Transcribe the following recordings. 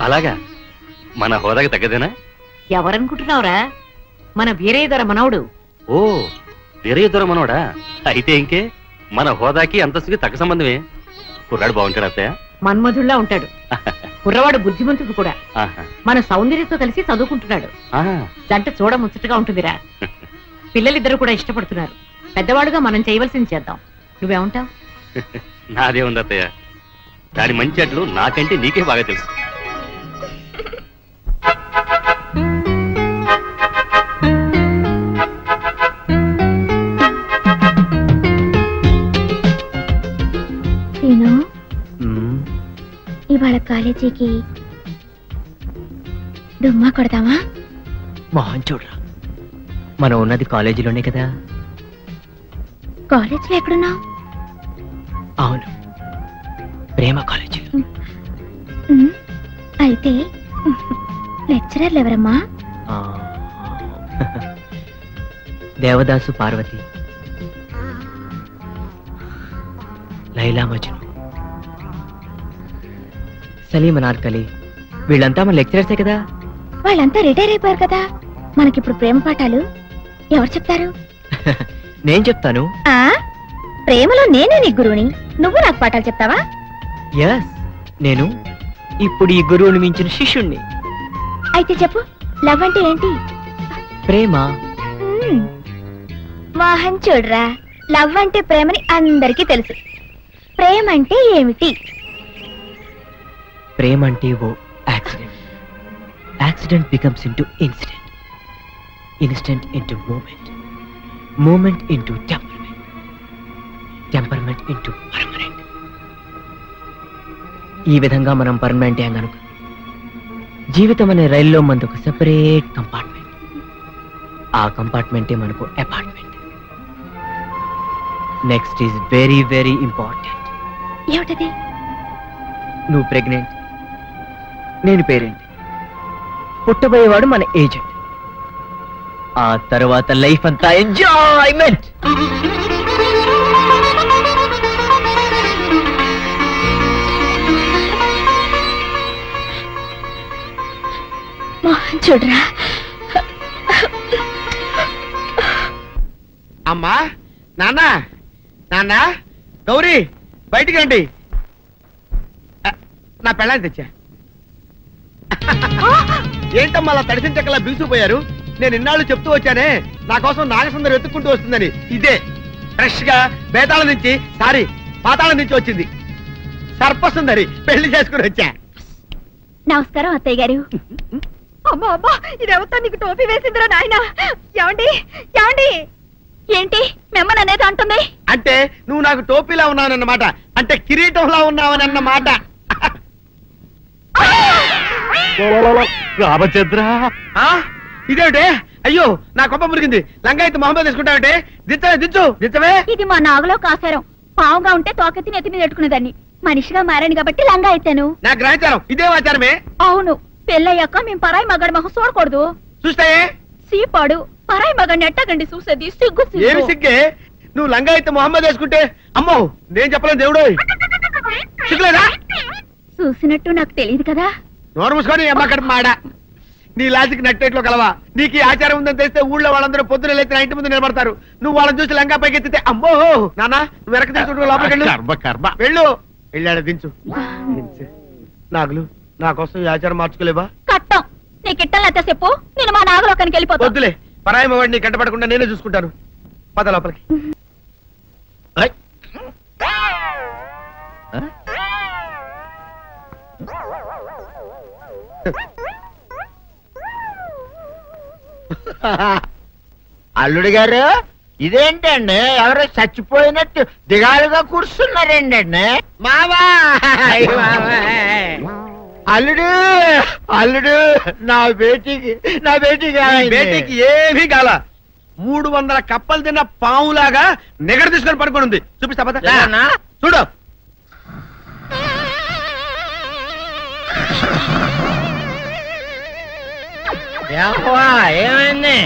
అలాగా? మన హోదాకి తగ్గదేనా? ఎవరనుకుంటున్నావురా? మన వీరయ్య మనవడు. ఓ, వీరయ్య మనవడా? అయితే ఇంకే మన హోదాకి అంతస్తుకి తగ్గ సంబంధమే. కుర్రాడు బాగుంటాడు అత్తయ్య? మన్మధుల్లా ఉంటాడు. కుర్రవాడు బుద్ధిమంతుడు కూడా. మన సౌందర్యతో కలిసి చదువుకుంటున్నాడు. జంట చూడ ముచ్చటగా ఉంటుందిరా. పిల్లలిద్దరు కూడా ఇష్టపడుతున్నారు. పెద్దవాడుగా మనం చేయవలసింది చేద్దాం. నువ్వేమంటావు? నాదే ఉంది అత్తయ్య. దాని మంచి అట్లు నాకంటే నీకే బాగా తెలుసు. ఇవాళ కాలేజీకి దుమ్మా కొడతావా? మోహన్ చూడరా, మనం ఉన్నది కాలేజీలోనే కదా. కాలేజీలో ఎక్కడున్నావు? అవును, ప్రేమ కాలేజీలో. అయితే లెక్చరర్లు ఎవరమ్మా? దేవదాసు, పార్వతి, లైలా మజ్ను, సలీం, అనార్కలి, వీళ్ళంతా మన లెక్చరర్సే కదా. వాళ్ళంతా రిటైర్ అయిపోయారు కదా. మనకిప్పుడు ప్రేమ పాఠాలు ఎవరు చెప్తారు? నేను చెప్తాను. ప్రేమలో నేనే నీ గురువుని, నువ్వు నాకు పాఠాలు చెప్తావా? ఎస్, నేను ఇప్పుడు ఈ గురువుని మించిన శిష్యుణ్ణి. అయితే చెప్పు, లవ్ అంటే ఏంటి? ప్రేమ. మోహన్ చూడరా, లవ్ అంటే ప్రేమని అందరికీ తెలుసు. ప్రేమ అంటే ఏమిటి? ప్రేమ అంటే ఓ accident. Accident becomes into incident, incident into moment, moment into temperament, temperament into permanent. ఈ విధంగా మనం పర్మనెంట్ యాంగ్ అనుకో. జీవితం అనే రైల్లో మనకు ఒక సెపరేట్ కంపార్ట్మెంట్. ఆ కంపార్ట్మెంటే మనకు apartment. Next is very very important. ఏమిటది? నువ్వు ప్రెగ్నెంట్, నేను పేరెంట్, పుట్టబోయేవాడు మన ఏజెంట్. ఆ తర్వాత లైఫ్ అంతా ఎంజాయ్మెంట్. చూడరా, అమ్మా, నాన్న, నాన్న, గౌరీ బయటికి రండి. నా పెళ్ళాన్ని తెచ్చా. ఏంటమ్మా అలా తడిసిన చెక్కలా బిగుసిపోయారు? నేను ఇన్నాళ్ళు చెప్తూ వచ్చానే, నా కోసం నాగసుందరం వెతుక్కుంటూ వస్తుందని. ఇదే ఫ్రెష్ గా బేతాళం నుంచి, సారీ పాతాళం నుంచి వచ్చింది సర్పసుందరి. పెళ్లి చేసుకుని వచ్చా. నమస్కారం అత్తయ్య గారు. అమ్మా అమ్మా, ఇదేవతా నీకు టోపీ వేసిందిరా నాయన. ఏమండి ఏమండి? ఏంటి మిమ్మల్ని అనేది అంటుంది? అంటే నువ్వు నాకు టోపీలా ఉన్నావనన్నమాట, అంటే కిరీటంలా ఉన్నావనన్నమాట. రామచంద్ర, ఇదేమిటే? అయ్యో, నా కొప్ప మురిగింది. లంగా అయితే మొహమ్మద్ తీసుకుంటావంటే? దించవే, దించు, దించవే. ఇది మా నాగులో కాసారం. పావుగా ఉంటే తోకెత్తి నెత్తి మీద పెట్టుకునేదాన్ని. మనిషిగా మారాను కాబట్టి లంగా అయితాను. నా గ్రహచారం ఇదే ఆచారమే. అవును, పెళ్ళయ్యాక మేము పరాయి మగాడి మొహం చూడకూడదు. చూస్తాయే సీపాడు, పరాయి మగాడిని ఎట్టగండి చూసేది. సిగ్గు ఏమి సిగ్గే? నువ్వు లంగా అయితే మొహమ్మద్ వేసుకుంటే అమ్మో నేను చెప్పలేను దేవుడు. సిగ్గులేదా? చూసినట్టు నాకు తెలియదు కదా. నోరు మూసుకొని అమ్మ కడుపు మాడ. నీ లాజిక్ నట్టేట్లో కలవా? నీకు ఈ ఆచారం ఉందని తెలిస్తే ఊళ్ళో వాళ్ళందరూ పొద్దున లేచి నా ఇంటి ముందు నిలబడతారు. నువ్వు వాళ్ళని చూసి లంగా పైకి ఎత్తితే అమ్మో నాన్న నువ్వు వెనక తీసుకుంటూ లోపలికి వెళ్ళు. వెళ్ళాడు, దించు. నాగులు, నా కోసం ఈ ఆచారం మార్చుకోలేవా? కట్టం నీకు ఇట్టలేత చెప్పు, నేను మా నాగలోకానికి వెళ్ళిపోతా. వద్దులే, పరాయి వాడిని కంటపడకుండా నేనే చూసుకుంటాను. పద లోపలికి. అల్లుడు గారు, ఇదేంటండి ఎవరో చచ్చిపోయినట్టు దిగాలుగా కూర్చున్నారండి? మావా, అల్లుడు అల్లుడు, నా బేటీకి బేటీకి ఏమీ కాల. 300 కప్పలు తిన్న పావులాగా నిగడ తీసుకొని పడుకొని ఉంది. చూపిస్తా పద. చూడు. ఏమైంది?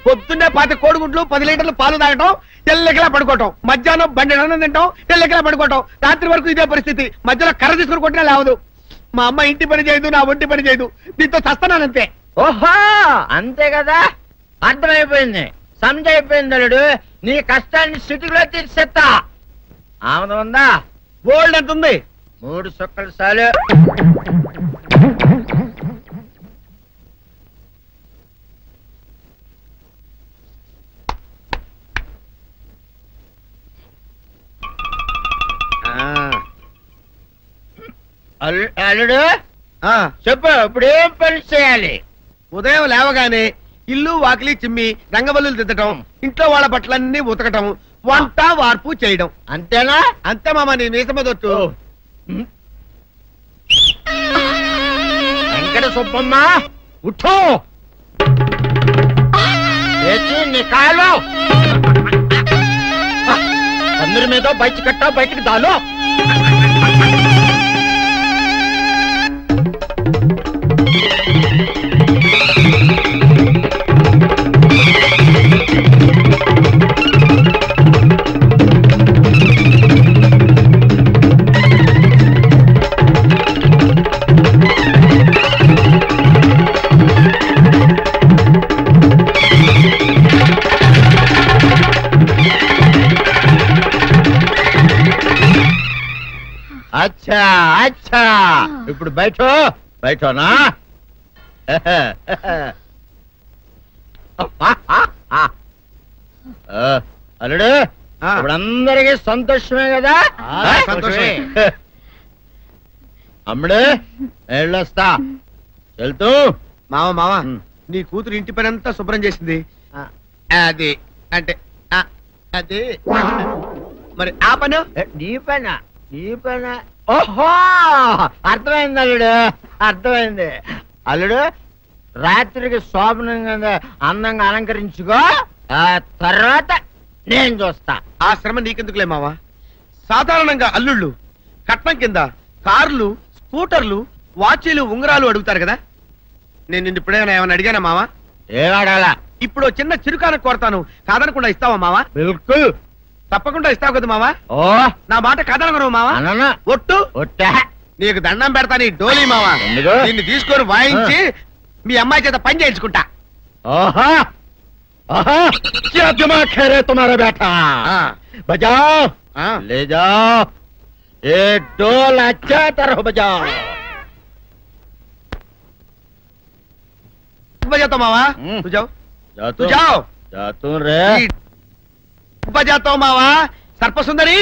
పొద్దున్నే 10 కోడిగుడ్లు 10 లీటర్లు పాలు తాగటం, తెల్లకిలా పడుకోవటం. మధ్యాహ్నం బండి అన్నం తింటాం, తెల్లకిలా పడుకోవటం. రాత్రి వరకు ఇదే పరిస్థితి. మధ్యలో కర్ర తీసుకుని కొట్టినా లేవదు. మా అమ్మ ఇంటి పని చేయదు, నా ఒంటి పని చేయదు, దీంతో చస్తానంతే. ఓహో అంతే కదా, అర్థమైపోయింది, సమజైపోయింది అల్లుడు. నీ కష్టాన్ని సిటీలో తీర్చేస్తా. ఆమె ఉందా? గోల్డ్ ఎంత ఉంది? 3 సుక్కలు చాలు. అల్లుడు చెప్పు, ఇప్పుడు ఏం పని చేయాలి? ఉదయం లేవగానే ఇల్లు వాకిలి చిమ్మి రంగవల్లులు దిద్దటం, ఇంట్లో వాళ్ళ బట్టలన్నీ ఉతకటం, వంట వార్పు చేయడం. అంతేనా? అంతే మామ, నీ మీసమదొట్టు. వెంకట సుబ్బమ్మ ఉఠో, నీ కాలు అందరి మీద బయట కట్టా, బయటికి దాలో. అచ్చా అచ్చా, ఇప్పుడు బయటనా? అల్లుడు ఇప్పుడు అందరికీ సంతోషమే కదా? సంతోషమే. అమ్ముడు వెళ్ళొస్తా, వెళ్తూ. మామ నీ కూతురు ఇంటి పని అంతా శుభ్రం చేసింది. అది అంటే అది మరి ఆ పను నీ పైన. ఓహో అర్థమైంది అల్లుడు, అర్థమైంది. అల్లుడు రాత్రికి శోభనంగా అందంగా అలంకరించుకో, ఆ తర్వాత నేను చూస్తా. ఆ శ్రమ నీకెందుకులే మావా. సాధారణంగా అల్లుళ్ళు కట్నం కింద కార్లు, స్కూటర్లు, వాచీలు, ఉంగరాలు అడుగుతారు కదా. నేను నిన్ను ఇప్పుడేమైనా ఏమైనా అడిగానా మావా? ఏడాడాలా? ఇప్పుడు చిన్న చిరుకాను కోరతాను, కాదనకుండా ఇస్తావా మావా? బిల్కుల్ తప్పకుండా ఇస్తావు కదా మావా? ఓ నా మాట కాదనగను మావా. ఒట్టు ఒట్టా, నీకు దండం పెడతా నీ డోలీ మావా. నిన్ను తీసుకొని వాయించి మీ అమ్మాయి చేత పని చేయించుకుంటా. ఓహో ఓహో, क्या दिमाग है रे तुम्हारा बेटा? बजाओ, ले जाओ, एक डोल अच्छा तरह बजाओ. बजाता मावा, तू जाओ, तू जाओ. जातू रे. बजाता हूँ मावा, सर्प सुंदरी.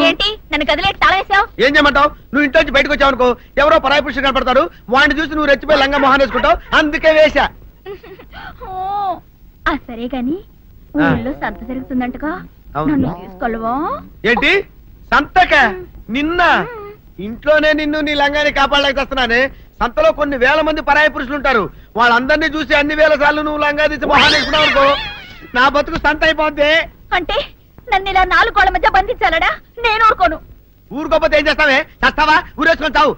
ఏంటి నన్ను గదిలేటి తాళేసావు? ఏం చేయమంటావు? నువ్వు ఇంట్లో నుంచి బయటకు వచ్చావు అనుకో, ఎవరో పరాయి పురుషుడు కనపడతాడు, వాడిని చూసి నువ్వు రెచ్చిపోయి లంగా మొహాన్ వేసుకుంటావు, అందుకే వేశా. సరే గాని ఊళ్ళో సంత జరుగుతుందంటగా, నన్ను తీసుకెళ్ళవా? ఏంటి సంతక? నిన్న ఇంట్లోనే నిన్ను నీ లంగాన్ని కాపాడలేకొస్తున్నానే. సంతలో కొన్ని వేల మంది పరాయి పురుషులు ఉంటారు, వాళ్ళందరినీ చూసి అన్ని వేల సార్లు నువ్వు లంగా తీసి మొహాన్ వేసుకున్నావు అనుకో, నా బతుకు సంత అయిపోద్ది. అంటే నన్ను ఇలా 4 గోళ్ల మధ్య బంధించాలడా? నేను ఊరుకోను. ఊరుకోపోతే ఏం చేస్తావే? చస్తావా? ఊరేసుకొని చావు.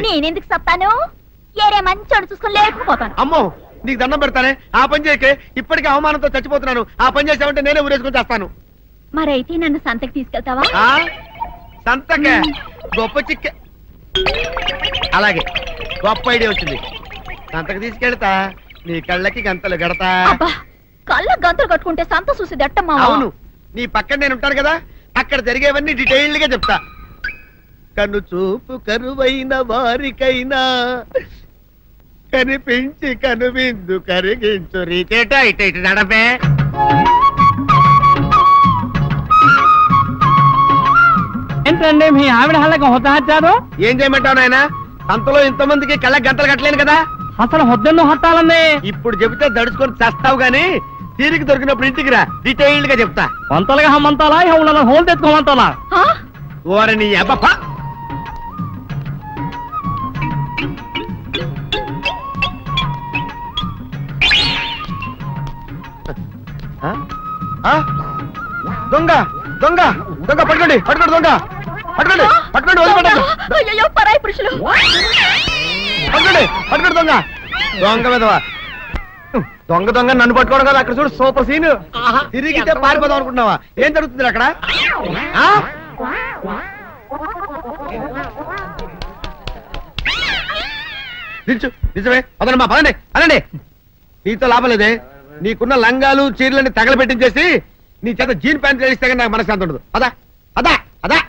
నేనెందుకు చెప్తాను? ఏరే మంచోడు చూసుకుని లేకపోతాను. అమ్మో నీకు దండం పెడతానే, ఆ పని చేయకే. ఇప్పటికే అవమానంతో చచ్చిపోతున్నాను, ఆ పని చేసావంటే నేనే ఊరేసుకొని చేస్తాను. మరైతే నన్ను సంతకి తీసుకెళ్తావా? సంతకే? గొప్ప చిక్కే. అలాగే, గొప్ప ఐడియా వచ్చింది. సంతకి తీసుకెళ్తా, నీ కళ్ళకి గంతలు గడతా. కళ్ళ గంతలు కట్టుకుంటే సంత చూసి దట్టమ్మా. అవును, నీ పక్కన నేను ఉంటాను కదా, అక్కడ జరిగేవన్నీ డీటెయిల్డ్ గా చెప్తా. కను చూపు కరువైన వారికైనా కనిపించి కనువిందు కరిగించు రీచేట ఇట ఇటు నడపే. ఏంటండి మీ ఆవిడ హళ్ళకి హొత్తహచ్చారు? ఏం చేయమంటావు నాయన? సంతలో ఇంతమందికి కళ్ళకి గంటలు కట్టలేను కదా. అసలు హొద్దెందుకు హత్తాలండి? ఇప్పుడు చెబితే దడుచుకొని చస్తావు గాని, తీరికి దొరికినప్పుడు ఇంటికి రా, డీటెయిల్డ్ గా చెప్తా. వంతలుగా హమ్మంతాలా, హోల్ తెచ్చుకోమంతాలా? ఓరని అబ్బప్ప. దొంగ దొంగ దొంగ, పట్టుకోండి పట్టుకోండి, దొంగ పట్టుకోండి పట్టుకోండి, అయ్యో పరాయి పురుషులు. పట్టుకోండి పట్టుకోండి, దొంగ దొంగ విధవా. దొంగ దొంగ నన్ను పట్టుకోవడం కదా అక్కడ చూడు సూపర్ సీన్. తిరిగితే పారిపోదాం అనుకుంటున్నావా? ఏం జరుగుతుంది అక్కడ? నిజమే అదనమ్మా, పదండి అనండి. నీతో లాభం లేదే. నీకున్న లంగాలు చీరలని తగలబెట్టించేసి నీ చేత జీన్ ప్యాంట్ వేస్తే నాకు మనశ్శాంతి ఉండదు. అదా అదా అదా